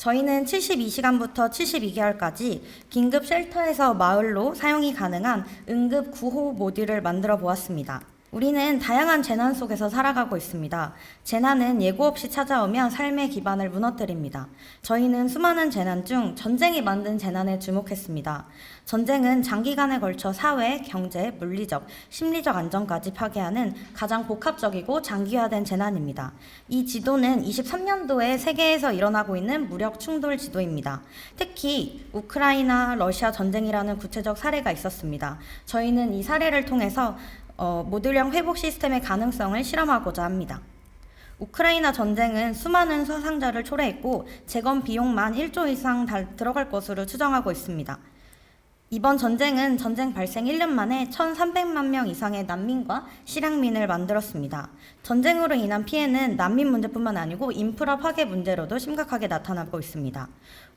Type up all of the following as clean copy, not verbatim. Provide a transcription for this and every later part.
저희는 72시간부터 72개월까지 긴급 쉘터에서 마을로 사용이 가능한 응급 구호 모듈을 만들어 보았습니다. 우리는 다양한 재난 속에서 살아가고 있습니다. 재난은 예고 없이 찾아오며 삶의 기반을 무너뜨립니다. 저희는 수많은 재난 중 전쟁이 만든 재난에 주목했습니다. 전쟁은 장기간에 걸쳐 사회, 경제, 물리적, 심리적 안정까지 파괴하는 가장 복합적이고 장기화된 재난입니다. 이 지도는 23년도에 세계에서 일어나고 있는 무력 충돌 지도입니다. 특히 우크라이나, 러시아 전쟁이라는 구체적 사례가 있었습니다. 저희는 이 사례를 통해서 모듈형 회복 시스템의 가능성을 실험하고자 합니다. 우크라이나 전쟁은 수많은 사상자를 초래했고 재건 비용만 1조 이상 들어갈 것으로 추정하고 있습니다. 이번 전쟁은 전쟁 발생 1년 만에 1,300만 명 이상의 난민과 실향민을 만들었습니다. 전쟁으로 인한 피해는 난민 문제뿐만 아니고 인프라 파괴 문제로도 심각하게 나타나고 있습니다.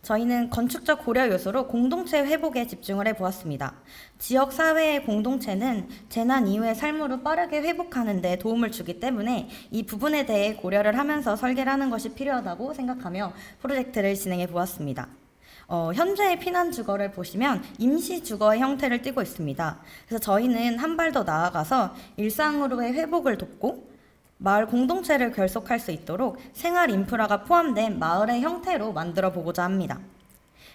저희는 건축적 고려 요소로 공동체 회복에 집중을 해보았습니다. 지역 사회의 공동체는 재난 이후의 삶으로 빠르게 회복하는 데 도움을 주기 때문에 이 부분에 대해 고려를 하면서 설계를 하는 것이 필요하다고 생각하며 프로젝트를 진행해 보았습니다. 현재의 피난 주거를 보시면 임시 주거의 형태를 띠고 있습니다. 그래서 저희는 한 발 더 나아가서 일상으로의 회복을 돕고 마을 공동체를 결속할 수 있도록 생활 인프라가 포함된 마을의 형태로 만들어 보고자 합니다.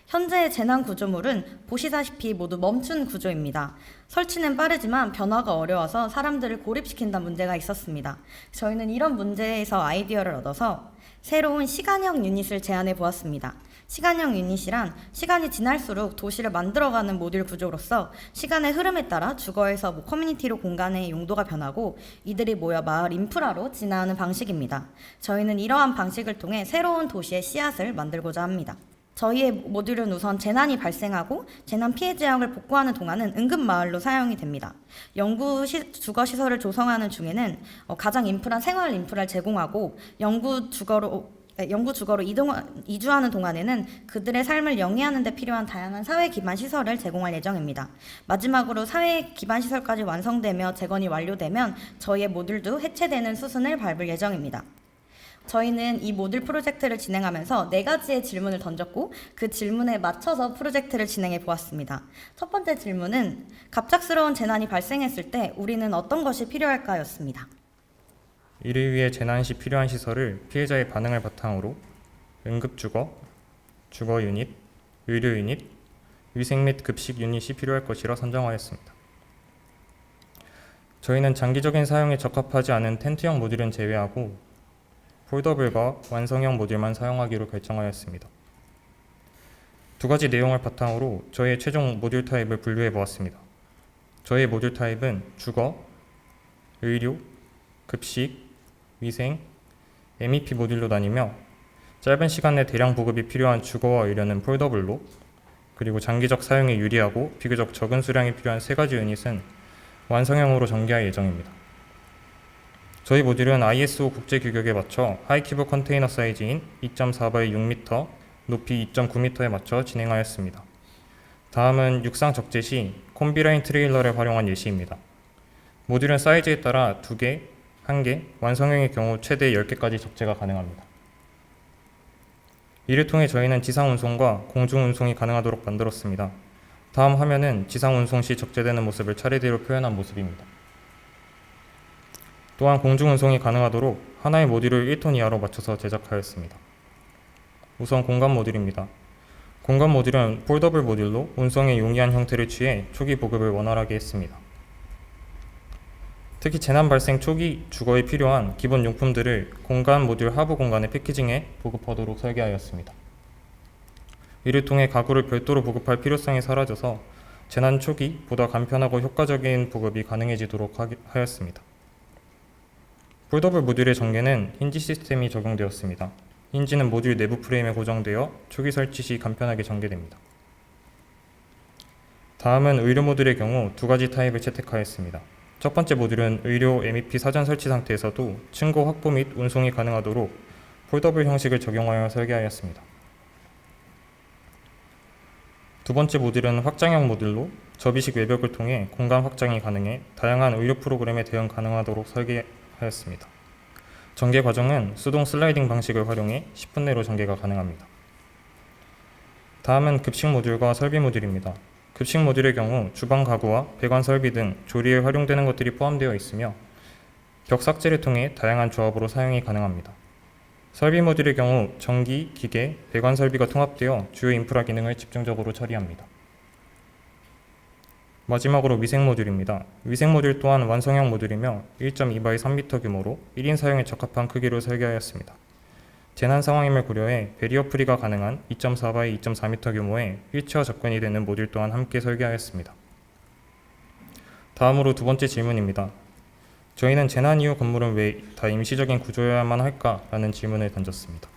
현재의 재난 구조물은 보시다시피 모두 멈춘 구조입니다. 설치는 빠르지만 변화가 어려워서 사람들을 고립시킨다는 문제가 있었습니다. 저희는 이런 문제에서 아이디어를 얻어서 새로운 시간형 유닛을 제안해 보았습니다. 시간형 유닛이란 시간이 지날수록 도시를 만들어가는 모듈 구조로서 시간의 흐름에 따라 주거에서 커뮤니티로 공간의 용도가 변하고 이들이 모여 마을 인프라로 진화하는 방식입니다. 저희는 이러한 방식을 통해 새로운 도시의 씨앗을 만들고자 합니다. 저희의 모듈은 우선 재난이 발생하고 재난 피해 지역을 복구하는 동안은 응급마을로 사용이 됩니다. 주거시설을 조성하는 중에는 가장 인프라, 생활 인프라를 제공하고 영구 주거로 이주하는 동안에는 그들의 삶을 영위하는 데 필요한 다양한 사회 기반 시설을 제공할 예정입니다. 마지막으로 사회 기반 시설까지 완성되며 재건이 완료되면 저희의 모듈도 해체되는 수순을 밟을 예정입니다. 저희는 이 모듈 프로젝트를 진행하면서 4가지의 질문을 던졌고 그 질문에 맞춰서 프로젝트를 진행해 보았습니다. 첫 번째 질문은 갑작스러운 재난이 발생했을 때 우리는 어떤 것이 필요할까 였습니다. 이를 위해 재난 시 필요한 시설을 피해자의 반응을 바탕으로 응급주거, 주거 유닛, 의료 유닛, 위생 및 급식 유닛이 필요할 것이라 선정하였습니다. 저희는 장기적인 사용에 적합하지 않은 텐트형 모듈은 제외하고 폴더블과 완성형 모듈만 사용하기로 결정하였습니다. 2가지 내용을 바탕으로 저희의 최종 모듈 타입을 분류해 보았습니다. 저희의 모듈 타입은 주거, 의료, 급식, 위생, MEP 모듈로 나뉘며 짧은 시간 내 대량 보급이 필요한 주거와 의료는 폴더블로, 그리고 장기적 사용에 유리하고 비교적 적은 수량이 필요한 3가지 유닛은 완성형으로 전개할 예정입니다. 저희 모듈은 ISO 국제 규격에 맞춰 하이큐브 컨테이너 사이즈인 2.4x 6m, 높이 2.9m에 맞춰 진행하였습니다. 다음은 육상 적재 시 콤비라인 트레일러를 활용한 예시입니다. 모듈은 사이즈에 따라 2개, 1개, 완성형의 경우 최대 10개까지 적재가 가능합니다. 이를 통해 저희는 지상 운송과 공중 운송이 가능하도록 만들었습니다. 다음 화면은 지상 운송 시 적재되는 모습을 차례대로 표현한 모습입니다. 또한 공중 운송이 가능하도록 하나의 모듈을 1톤 이하로 맞춰서 제작하였습니다. 우선 공간 모듈입니다. 공간 모듈은 폴더블 모듈로 운송에 용이한 형태를 취해 초기 보급을 원활하게 했습니다. 특히 재난 발생 초기 주거에 필요한 기본 용품들을 공간 모듈 하부 공간에 패키징해 보급하도록 설계하였습니다. 이를 통해 가구를 별도로 보급할 필요성이 사라져서 재난 초기 보다 간편하고 효과적인 보급이 가능해지도록 하였습니다. 폴더블 모듈의 전개는 힌지 시스템이 적용되었습니다. 힌지는 모듈 내부 프레임에 고정되어 초기 설치 시 간편하게 전개됩니다. 다음은 의료 모듈의 경우 2가지 타입을 채택하였습니다. 첫 번째 모듈은 의료 MEP 사전 설치 상태에서도 층고 확보 및 운송이 가능하도록 폴더블 형식을 적용하여 설계하였습니다. 두 번째 모듈은 확장형 모듈로 접이식 외벽을 통해 공간 확장이 가능해 다양한 의료 프로그램에 대응 가능하도록 설계하였습니다. 전개 과정은 수동 슬라이딩 방식을 활용해 10분 내로 전개가 가능합니다. 다음은 급식 모듈과 설비 모듈입니다. 급식 모듈의 경우 주방 가구와 배관 설비 등 조리에 활용되는 것들이 포함되어 있으며 벽 삭제를 통해 다양한 조합으로 사용이 가능합니다. 설비 모듈의 경우 전기, 기계, 배관 설비가 통합되어 주요 인프라 기능을 집중적으로 처리합니다. 마지막으로 위생 모듈입니다. 위생 모듈 또한 완성형 모듈이며 1.2x 3m 규모로 1인 사용에 적합한 크기로 설계하였습니다. 재난 상황임을 고려해 베리어 프리가 가능한 2.4x 2.4m 규모의 휠체어 접근이 되는 모듈 또한 함께 설계하였습니다. 다음으로 두 번째 질문입니다. 저희는 재난 이후 건물은 왜 다 임시적인 구조여야만 할까라는 질문을 던졌습니다.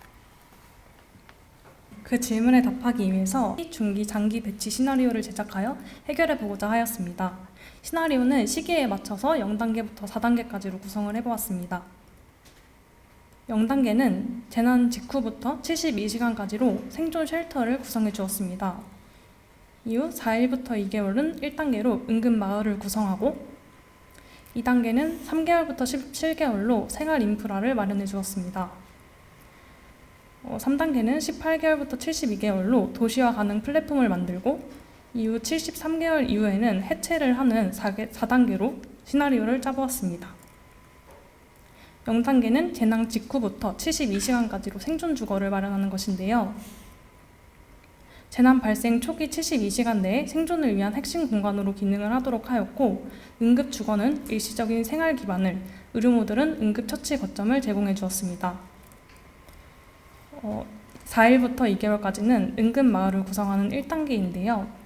그 질문에 답하기 위해서 중기, 장기 배치 시나리오를 제작하여 해결해 보고자 하였습니다. 시나리오는 시기에 맞춰서 0단계부터 4단계까지로 구성을 해보았습니다. 0단계는 재난 직후부터 72시간까지로 생존 쉘터를 구성해 주었습니다. 이후 4일부터 2개월은 1단계로 응급 마을을 구성하고 2단계는 3개월부터 17개월로 생활 인프라를 마련해 주었습니다. 3단계는 18개월부터 72개월로 도시화 가능 플랫폼을 만들고 이후 73개월 이후에는 해체를 하는 4단계로 시나리오를 짜보았습니다. 0단계는 재난 직후부터 72시간까지로 생존 주거를 마련하는 것인데요. 재난 발생 초기 72시간 내에 생존을 위한 핵심 공간으로 기능을 하도록 하였고 응급 주거는 일시적인 생활 기반을, 의료 모듈은 응급 처치 거점을 제공해 주었습니다. 4일부터 2개월까지는 응급 마을을 구성하는 1단계인데요.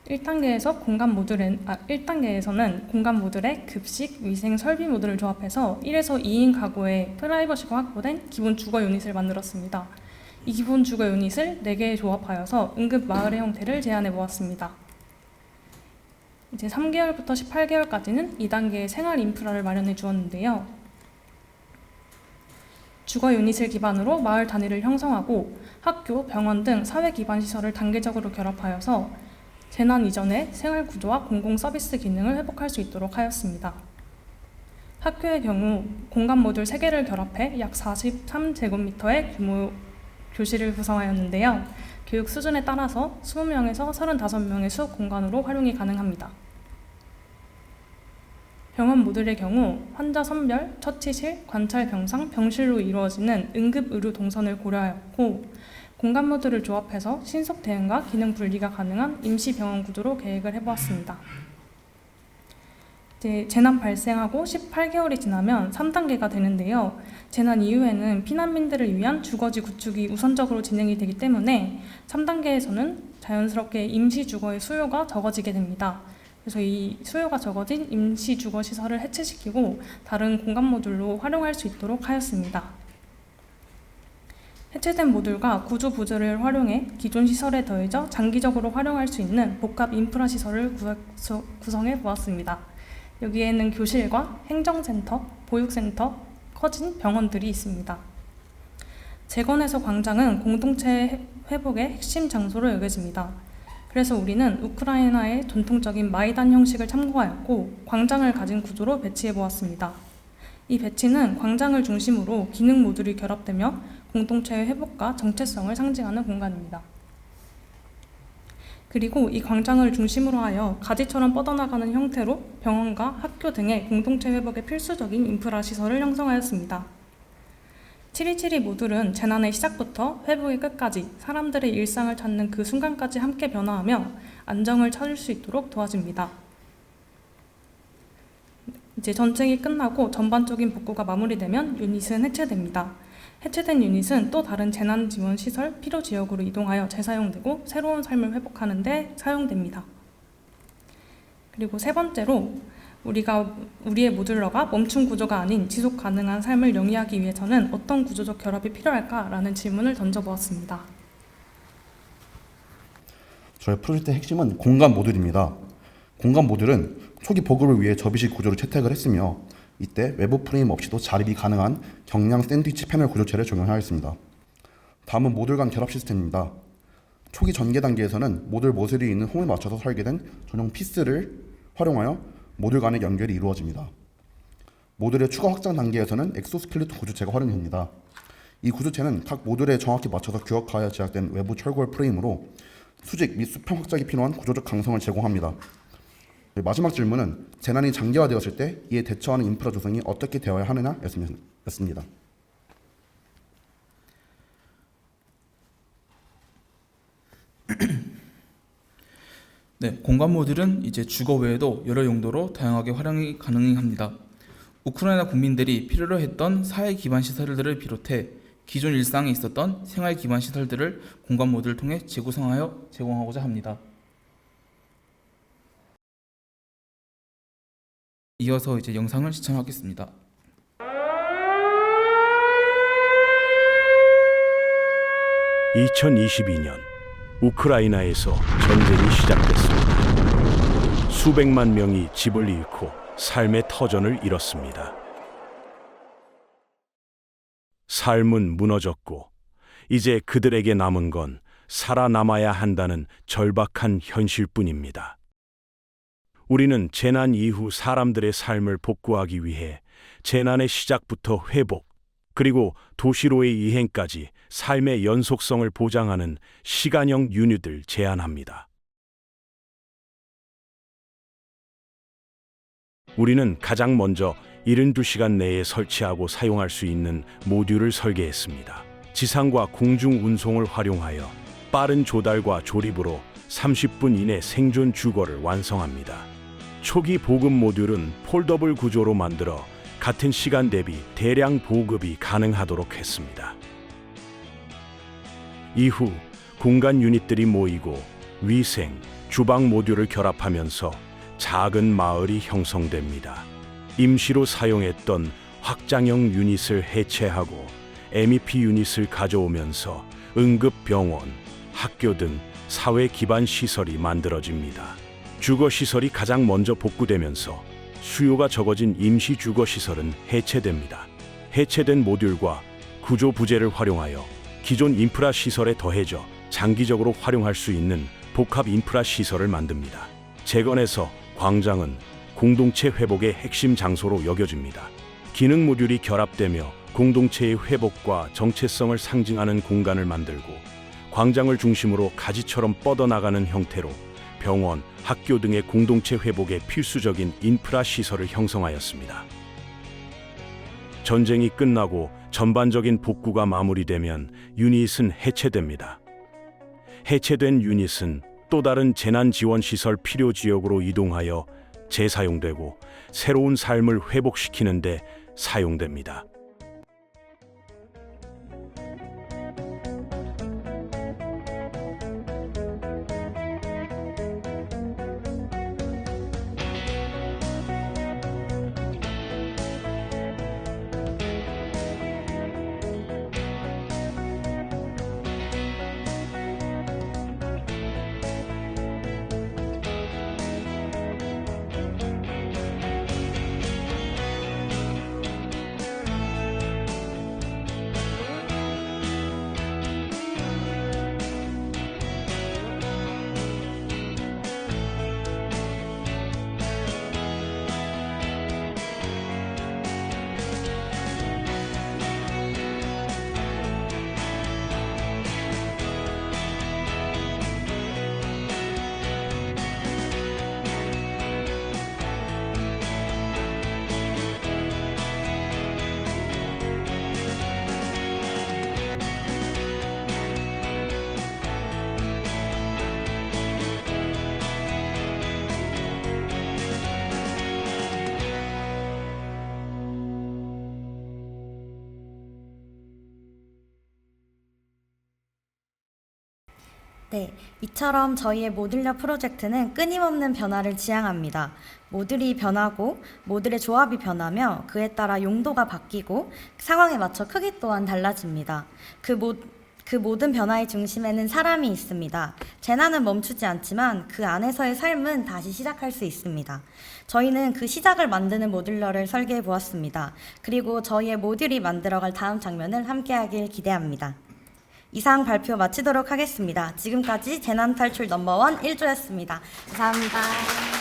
1단계에서는 공간 모듈에 급식, 위생, 설비 모듈을 조합해서 1에서 2인 가구의 프라이버시가 확보된 기본 주거 유닛을 만들었습니다. 이 기본 주거 유닛을 4개에 조합하여서 응급 마을의 형태를 제안해 보았습니다. 이제 3개월부터 18개월까지는 2단계의 생활 인프라를 마련해 주었는데요. 주거 유닛을 기반으로 마을 단위를 형성하고 학교, 병원 등 사회 기반 시설을 단계적으로 결합하여서 재난 이전의 생활 구조와 공공 서비스 기능을 회복할 수 있도록 하였습니다. 학교의 경우 공간 모듈 3개를 결합해 약 43제곱미터의 규모 교실을 구성하였는데요. 교육 수준에 따라서 20명에서 35명의 수업 공간으로 활용이 가능합니다. 병원 모듈의 경우 환자 선별, 처치실, 관찰 병상, 병실로 이루어지는 응급 의료 동선을 고려하였고 공간 모듈을 조합해서 신속 대응과 기능 분리가 가능한 임시 병원 구조로 계획을 해보았습니다. 이제 재난 발생하고 18개월이 지나면 3단계가 되는데요. 재난 이후에는 피난민들을 위한 주거지 구축이 우선적으로 진행이 되기 때문에 3단계에서는 자연스럽게 임시 주거의 수요가 적어지게 됩니다. 그래서 이 수요가 적어진 임시 주거 시설을 해체시키고 다른 공간 모듈로 활용할 수 있도록 하였습니다. 해체된 모듈과 구조 부조를 활용해 기존 시설에 더해져 장기적으로 활용할 수 있는 복합 인프라 시설을 구성해 보았습니다. 여기에는 교실과 행정센터, 보육센터, 커진 병원들이 있습니다. 재건해서 광장은 공동체 회복의 핵심 장소로 여겨집니다. 그래서 우리는 우크라이나의 전통적인 마이단 형식을 참고하였고 광장을 가진 구조로 배치해 보았습니다. 이 배치는 광장을 중심으로 기능 모듈이 결합되며 공동체의 회복과 정체성을 상징하는 공간입니다. 그리고 이 광장을 중심으로 하여 가지처럼 뻗어나가는 형태로 병원과 학교 등의 공동체 회복에 필수적인 인프라 시설을 형성하였습니다. 727이 모듈은 재난의 시작부터 회복의 끝까지 사람들의 일상을 찾는 그 순간까지 함께 변화하며 안정을 찾을 수 있도록 도와줍니다. 이제 전쟁이 끝나고 전반적인 복구가 마무리되면 유닛은 해체됩니다. 해체된 유닛은 또 다른 재난지원시설 필요지역으로 이동하여 재사용되고 새로운 삶을 회복하는 데 사용됩니다. 그리고 세 번째로 우리의 모듈러가 멈춤 구조가 아닌 지속 가능한 삶을 영위하기 위해서는 어떤 구조적 결합이 필요할까라는 질문을 던져보았습니다. 저희 프로젝트의 핵심은 공간 모듈입니다. 공간 모듈은 초기 보급을 위해 접이식 구조를 채택을 했으며 이때 외부 프레임 없이도 자립이 가능한 경량 샌드위치 패널 구조체를 적용하였습니다. 다음은 모듈 간 결합 시스템입니다. 초기 전개 단계에서는 모듈이 있는 홈에 맞춰서 설계된 전용 피스를 활용하여 모듈 간의 연결이 이루어집니다. 모듈의 추가 확장 단계에서는 엑소스켈레톤 구조체가 활용됩니다. 이 구조체는 각 모듈에 정확히 맞춰서 규격하여 제작된 외부 철골 프레임으로 수직 및 수평 확장이 필요한 구조적 강성을 제공합니다. 마지막 질문은 재난이 장기화되었을 때 이에 대처하는 인프라 조성이 어떻게 되어야 하느냐였습니다. 네, 공간 모듈은 이제 주거 외에도 여러 용도로 다양하게 활용이 가능합니다. 우크라이나 국민들이 필요로 했던 사회 기반 시설들을 비롯해 기존 일상에 있었던 생활 기반 시설들을 공간 모듈을 통해 재구성하여 제공하고자 합니다. 이어서 이제 영상을 시청하겠습니다. (2022년) 우크라이나에서 전쟁이 시작됐습니다. 수백만 명이 집을 잃고 삶의 터전을 잃었습니다. 삶은 무너졌고 이제 그들에게 남은 건 살아남아야 한다는 절박한 현실뿐입니다. 우리는 재난 이후 사람들의 삶을 복구하기 위해 재난의 시작부터 회복, 그리고 도시로의 이행까지 삶의 연속성을 보장하는 시간형 유닛을 제안합니다. 우리는 가장 먼저 72시간 내에 설치하고 사용할 수 있는 모듈을 설계했습니다. 지상과 공중 운송을 활용하여 빠른 조달과 조립으로 30분 이내 생존 주거를 완성합니다. 초기 보급 모듈은 폴더블 구조로 만들어 같은 시간 대비 대량 보급이 가능하도록 했습니다. 이후 공간 유닛들이 모이고 위생, 주방 모듈을 결합하면서 작은 마을이 형성됩니다. 임시로 사용했던 확장형 유닛을 해체하고 MEP 유닛을 가져오면서 응급병원, 학교 등 사회 기반 시설이 만들어집니다. 주거시설이 가장 먼저 복구되면서 수요가 적어진 임시 주거시설은 해체됩니다. 해체된 모듈과 구조 부재를 활용하여 기존 인프라 시설에 더해져 장기적으로 활용할 수 있는 복합 인프라 시설을 만듭니다. 재건에서 광장은 공동체 회복의 핵심 장소로 여겨집니다. 기능 모듈이 결합되며 공동체의 회복과 정체성을 상징하는 공간을 만들고 광장을 중심으로 가지처럼 뻗어나가는 형태로 병원, 학교 등의 공동체 회복에 필수적인 인프라 시설을 형성하였습니다. 전쟁이 끝나고 전반적인 복구가 마무리되면 유닛은 해체됩니다. 해체된 유닛은 또 다른 재난 지원 시설 필요 지역으로 이동하여 재사용되고 새로운 삶을 회복시키는 데 사용됩니다. 네, 이처럼 저희의 모듈러 프로젝트는 끊임없는 변화를 지향합니다. 모듈이 변하고 모듈의 조합이 변하며 그에 따라 용도가 바뀌고 상황에 맞춰 크기 또한 달라집니다. 그 모든 변화의 중심에는 사람이 있습니다. 재난은 멈추지 않지만 그 안에서의 삶은 다시 시작할 수 있습니다. 저희는 그 시작을 만드는 모듈러를 설계해 보았습니다. 그리고 저희의 모듈이 만들어갈 다음 장면을 함께하길 기대합니다. 이상 발표 마치도록 하겠습니다. 지금까지 재난탈출 넘버원 1조였습니다. 감사합니다.